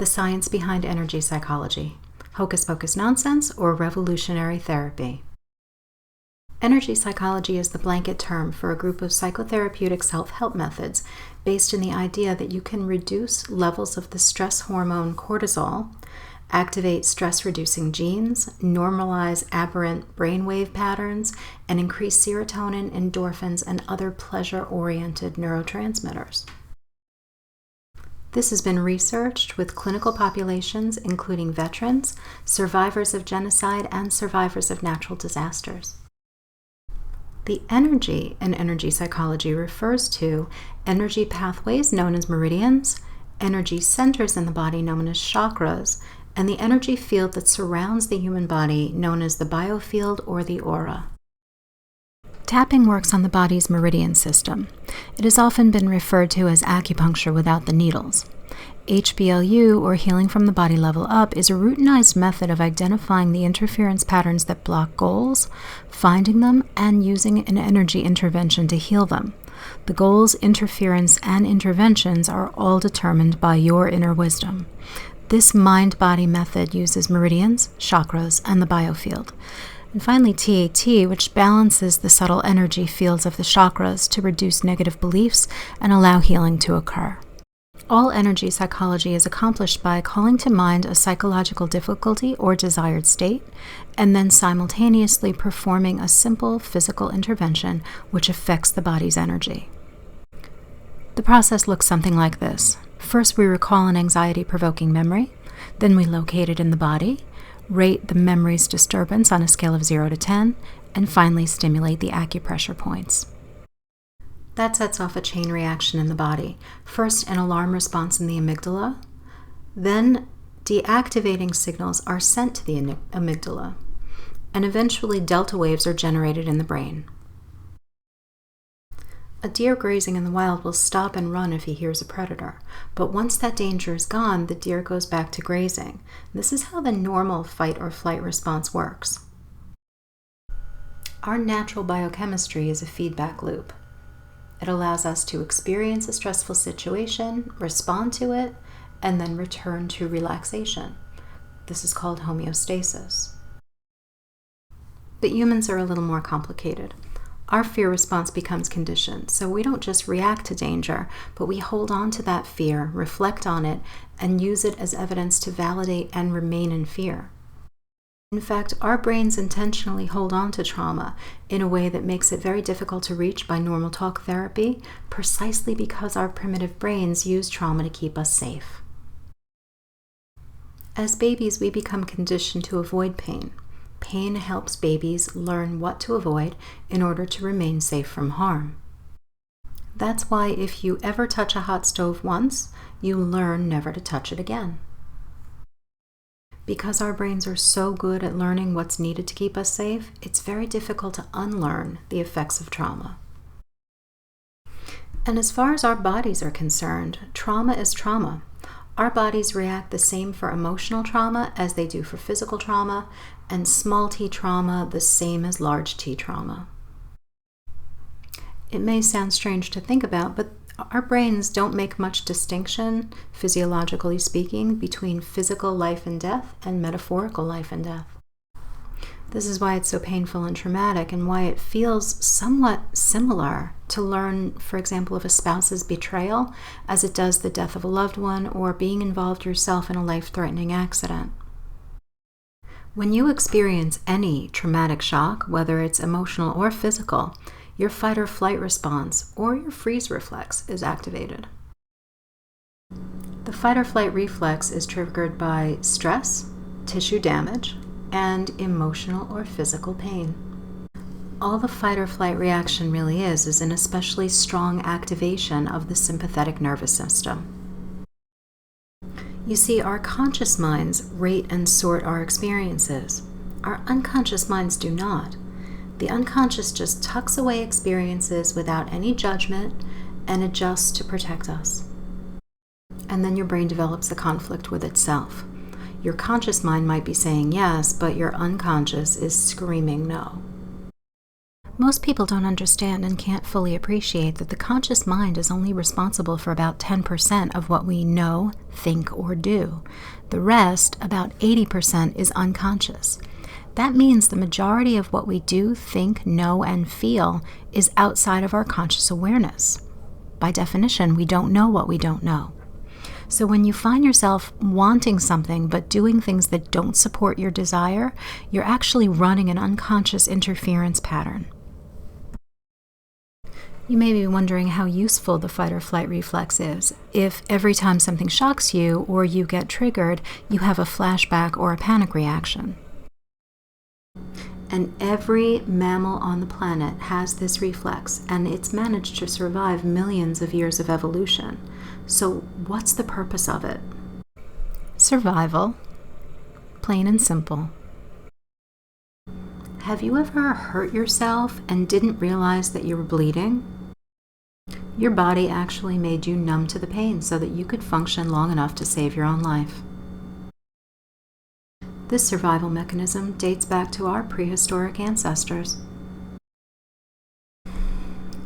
the science behind energy psychology, hocus pocus nonsense, or revolutionary therapy. Energy psychology is the blanket term for a group of psychotherapeutic self-help methods based in the idea that you can reduce levels of the stress hormone cortisol, activate stress-reducing genes, normalize aberrant brainwave patterns, and increase serotonin, endorphins, and other pleasure-oriented neurotransmitters. This has been researched with clinical populations including veterans, survivors of genocide, and survivors of natural disasters. The energy in energy psychology refers to energy pathways known as meridians, energy centers in the body known as chakras, and the energy field that surrounds the human body known as the biofield or the aura. Tapping works on the body's meridian system. It has often been referred to as acupuncture without the needles. HBLU, or healing from the body level up, is a routinized method of identifying the interference patterns that block goals, finding them, and using an energy intervention to heal them. The goals, interference, and interventions are all determined by your inner wisdom. This mind-body method uses meridians, chakras, and the biofield. And finally, TAT, which balances the subtle energy fields of the chakras to reduce negative beliefs and allow healing to occur. All energy psychology is accomplished by calling to mind a psychological difficulty or desired state, and then simultaneously performing a simple physical intervention which affects the body's energy. The process looks something like this. First, we recall an anxiety-provoking memory. Then we locate it in the body, rate the memory's disturbance on a scale of 0 to 10, and finally stimulate the acupressure points. That sets off a chain reaction in the body. First, an alarm response in the amygdala. Then, deactivating signals are sent to the amygdala. And eventually, delta waves are generated in the brain. A deer grazing in the wild will stop and run if he hears a predator. But once that danger is gone, the deer goes back to grazing. This is how the normal fight or flight response works. Our natural biochemistry is a feedback loop. It allows us to experience a stressful situation, respond to it, and then return to relaxation. This is called homeostasis. But humans are a little more complicated. Our fear response becomes conditioned, so we don't just react to danger, but we hold on to that fear, reflect on it, and use it as evidence to validate and remain in fear. In fact, our brains intentionally hold on to trauma in a way that makes it very difficult to reach by normal talk therapy, precisely because our primitive brains use trauma to keep us safe. As babies, we become conditioned to avoid pain. Pain helps babies learn what to avoid in order to remain safe from harm. That's why if you ever touch a hot stove once, you learn never to touch it again. Because our brains are so good at learning what's needed to keep us safe, it's very difficult to unlearn the effects of trauma. And as far as our bodies are concerned, trauma is trauma. Our bodies react the same for emotional trauma as they do for physical trauma, and small t trauma the same as large T trauma. It may sound strange to think about, but our brains don't make much distinction, physiologically speaking, between physical life and death and metaphorical life and death. This is why it's so painful and traumatic, and why it feels somewhat similar to learn, for example, of a spouse's betrayal as it does the death of a loved one or being involved yourself in a life-threatening accident. When you experience any traumatic shock, whether it's emotional or physical, your fight or flight response or your freeze reflex is activated. The fight or flight reflex is triggered by stress, tissue damage, and emotional or physical pain. All the fight or flight reaction really is an especially strong activation of the sympathetic nervous system. You see, our conscious minds rate and sort our experiences. Our unconscious minds do not. The unconscious just tucks away experiences without any judgment and adjusts to protect us. And then your brain develops a conflict with itself. Your conscious mind might be saying yes, but your unconscious is screaming no. Most people don't understand and can't fully appreciate that the conscious mind is only responsible for about 10% of what we know, think, or do. The rest, about 80%, is unconscious. That means the majority of what we do, think, know, and feel is outside of our conscious awareness. By definition, we don't know what we don't know. So when you find yourself wanting something but doing things that don't support your desire, you're actually running an unconscious interference pattern. You may be wondering how useful the fight or flight reflex is if every time something shocks you or you get triggered, you have a flashback or a panic reaction. And every mammal on the planet has this reflex, and it's managed to survive millions of years of evolution. So what's the purpose of it? Survival. Plain and simple. Have you ever hurt yourself and didn't realize that you were bleeding? Your body actually made you numb to the pain so that you could function long enough to save your own life. This survival mechanism dates back to our prehistoric ancestors.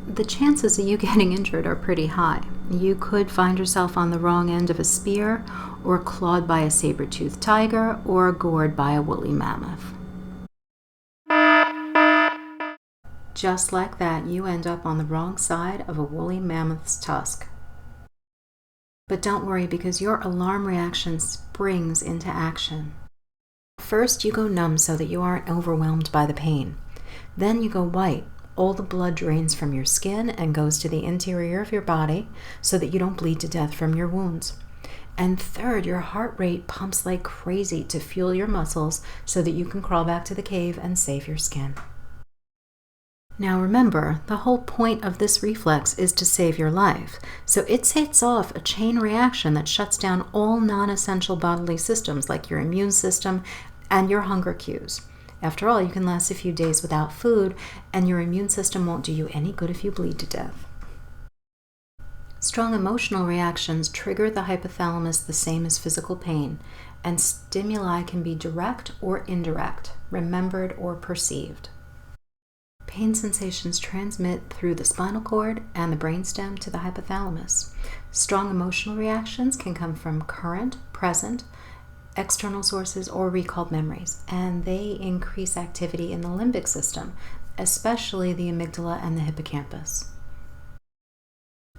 The chances of you getting injured are pretty high. You could find yourself on the wrong end of a spear, or clawed by a saber-toothed tiger, or gored by a woolly mammoth. Just like that, you end up on the wrong side of a woolly mammoth's tusk. But don't worry, because your alarm reaction springs into action. First, you go numb so that you aren't overwhelmed by the pain. Then you go white. All the blood drains from your skin and goes to the interior of your body so that you don't bleed to death from your wounds. And third, your heart rate pumps like crazy to fuel your muscles so that you can crawl back to the cave and save your skin. Now remember, the whole point of this reflex is to save your life, so it sets off a chain reaction that shuts down all non-essential bodily systems like your immune system and your hunger cues. After all, you can last a few days without food, and your immune system won't do you any good if you bleed to death. Strong emotional reactions trigger the hypothalamus the same as physical pain, and stimuli can be direct or indirect, remembered or perceived. Pain sensations transmit through the spinal cord and the brainstem to the hypothalamus. Strong emotional reactions can come from current, present, external sources, or recalled memories, and they increase activity in the limbic system, especially the amygdala and the hippocampus.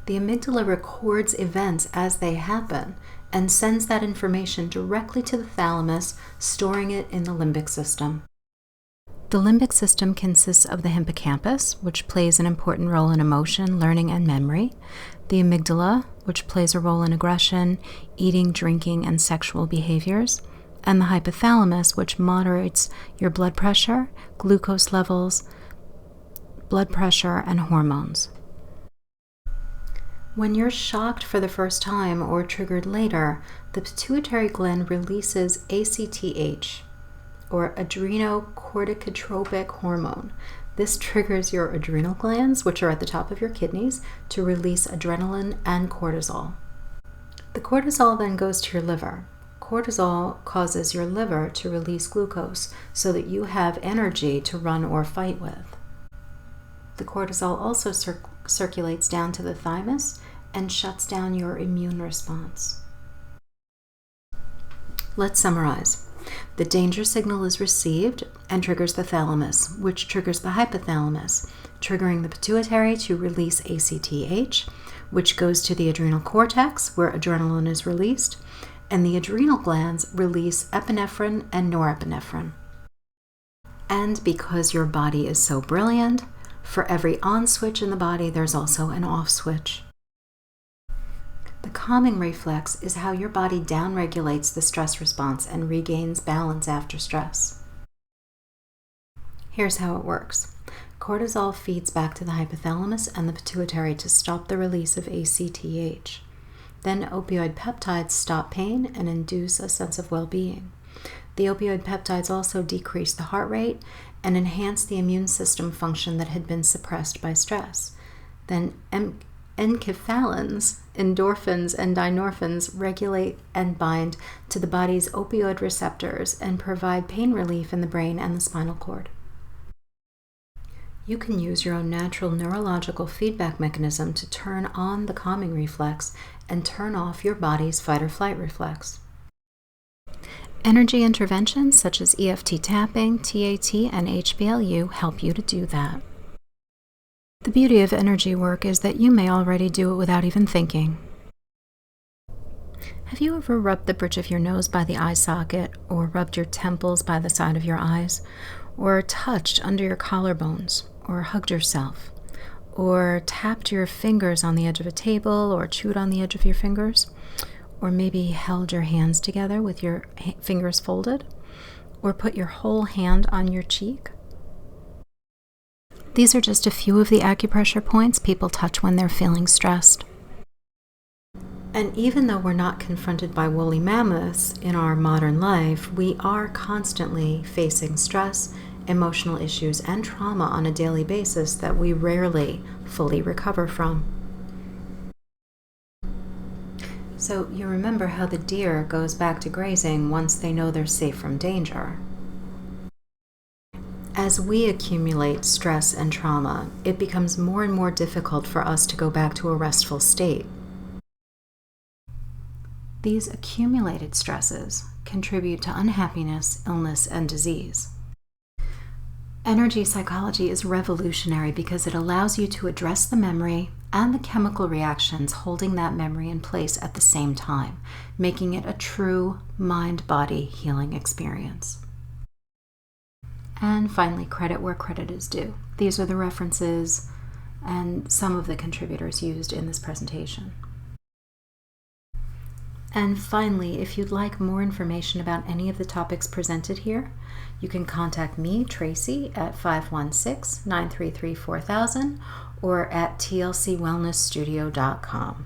The amygdala records events as they happen and sends that information directly to the thalamus, storing it in the limbic system. The limbic system consists of the hippocampus, which plays an important role in emotion, learning, and memory, the amygdala, which plays a role in aggression, eating, drinking, and sexual behaviors, and the hypothalamus, which moderates your blood pressure, glucose levels, blood pressure, and hormones. When you're shocked for the first time or triggered later, the pituitary gland releases ACTH, or adrenocorticotropic hormone. This triggers your adrenal glands, which are at the top of your kidneys, to release adrenaline and cortisol. The cortisol then goes to your liver. Cortisol causes your liver to release glucose so that you have energy to run or fight with. The cortisol also circulates down to the thymus and shuts down your immune response. Let's summarize. The danger signal is received and triggers the thalamus, which triggers the hypothalamus, triggering the pituitary to release ACTH, which goes to the adrenal cortex, where adrenaline is released, and the adrenal glands release epinephrine and norepinephrine. And because your body is so brilliant, for every on switch in the body, there's also an off switch. The calming reflex is how your body downregulates the stress response and regains balance after stress. Here's how it works. Cortisol feeds back to the hypothalamus and the pituitary to stop the release of ACTH. Then opioid peptides stop pain and induce a sense of well-being. The opioid peptides also decrease the heart rate and enhance the immune system function that had been suppressed by stress. Then enkephalins, endorphins, and dynorphins regulate and bind to the body's opioid receptors and provide pain relief in the brain and the spinal cord. You can use your own natural neurological feedback mechanism to turn on the calming reflex and turn off your body's fight or flight reflex. Energy interventions such as EFT tapping, TAT, and HBLU help you to do that. The beauty of energy work is that you may already do it without even thinking. Have you ever rubbed the bridge of your nose by the eye socket, or rubbed your temples by the side of your eyes, or touched under your collarbones, or hugged yourself, or tapped your fingers on the edge of a table, or chewed on the edge of your fingers, or maybe held your hands together with your fingers folded, or put your whole hand on your cheek? These are just a few of the acupressure points people touch when they're feeling stressed. And even though we're not confronted by woolly mammoths in our modern life, we are constantly facing stress, emotional issues, and trauma on a daily basis that we rarely fully recover from. So you remember how the deer goes back to grazing once they know they're safe from danger. As we accumulate stress and trauma, it becomes more and more difficult for us to go back to a restful state. These accumulated stresses contribute to unhappiness, illness, and disease. Energy psychology is revolutionary because it allows you to address the memory and the chemical reactions holding that memory in place at the same time, making it a true mind-body healing experience. And finally, credit where credit is due. These are the references and some of the contributors used in this presentation. And finally, if you'd like more information about any of the topics presented here, you can contact me, Tracy, at 516-933-4000 or at tlcwellnessstudio.com.